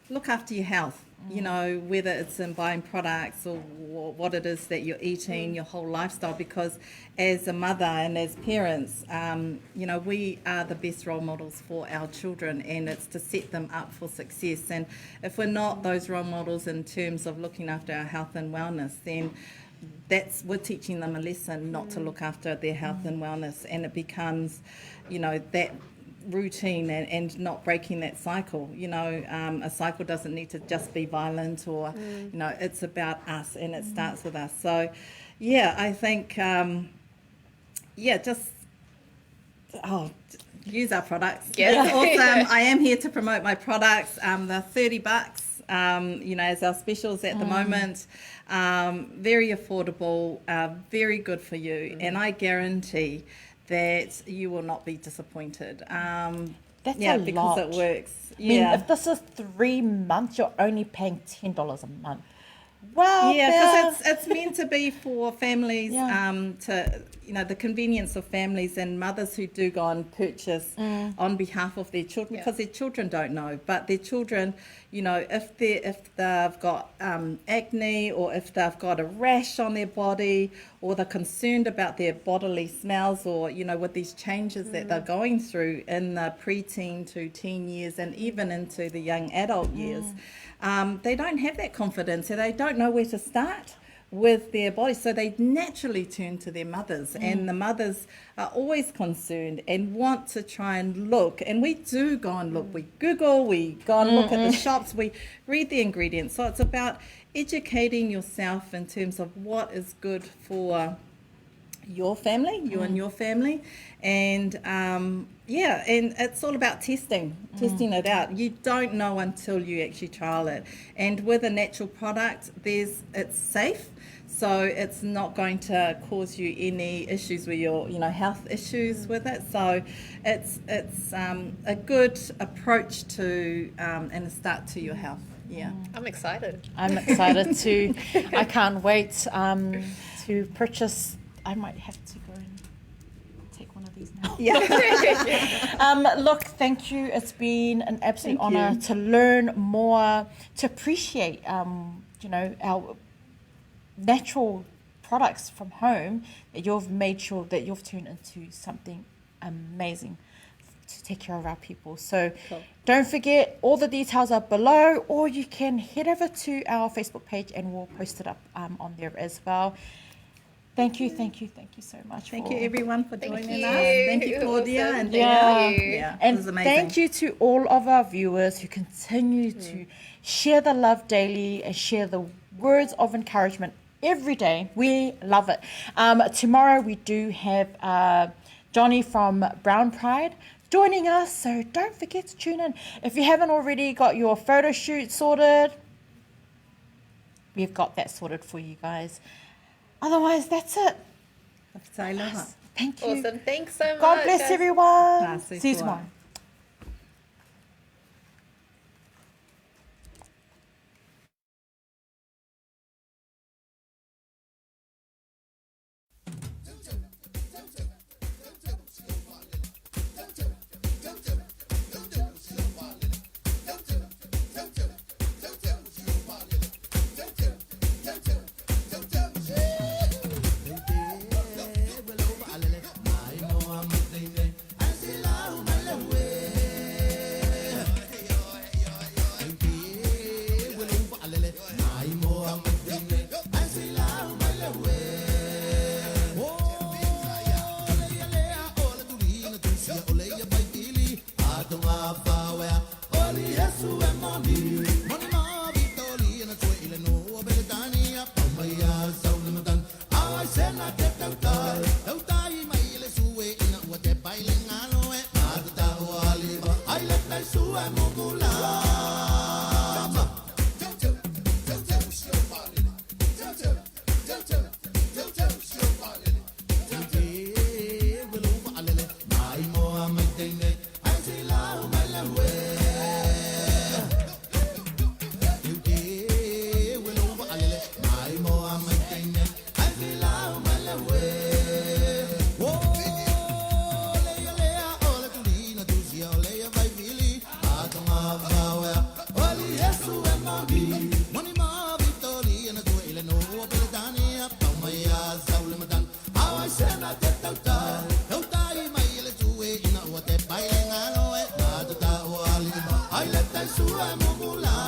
look after your health. You know, whether it's in buying products or what it is that you're eating, your whole lifestyle, because as a mother and as parents, you know, we are the best role models for our children, and it's to set them up for success. And if we're not those role models in terms of looking after our health and wellness, then we're teaching them a lesson not to look after their health and wellness, and it becomes, you know, that routine and not breaking that cycle. You know, a cycle doesn't need to just be violent or, you know, it's about us, and it starts with us. So, yeah, I think, just, use our products. Yeah. It's awesome. I am here to promote my products. They're $30, you know, as our specials at the moment. Very affordable, very good for you, and I guarantee that you will not be disappointed. That's a because lot. it works. I mean, if this is 3 months, you're only paying $10 a month. Well, because it's meant to be for families, Yeah. to, you know, the convenience of families and mothers who do go and purchase on behalf of their children, because their children don't know, but their children, you know, if they've got acne, or if they've got a rash on their body, or they're concerned about their bodily smells, or, you know, with these changes that they're going through in the preteen to teen years and even into the young adult years, they don't have that confidence, so they don't know where to start with their body, so they naturally turn to their mothers, and the mothers are always concerned and want to try and look, and we do go and look, we Google, we go and look at the shops, we read the ingredients. So it's about educating yourself in terms of what is good for your family, you and your family, and and it's all about testing it out. You don't know until you actually trial it, and with a natural product, it's safe, so it's not going to cause you any issues with your, you know, health issues with it. So it's a good approach to and a start to your health. I'm excited. I'm excited too. I can't wait to purchase. I might have to go and take one of these now. Look, thank you. It's been an absolute honour to learn more, to appreciate, you know, our natural products from home that you've made sure that you've turned into something amazing to take care of our people. So don't forget, all the details are below, or you can head over to our Facebook page and we'll post it up on there as well. Thank you so much. Thank you everyone for joining us. you. Thank you, Claudia, Awesome. and Yeah. Dana. And it was amazing. thank you to all of our viewers who continue to share the love daily and share the words of encouragement every day. We love it. Tomorrow we do have Johnny from Brown Pride joining us, so don't forget to tune in. If you haven't already got your photo shoot sorted, we've got that sorted for you guys. Otherwise, that's it. Thank you. Awesome. Thanks so much. God bless guys. everyone. See you tomorrow. mula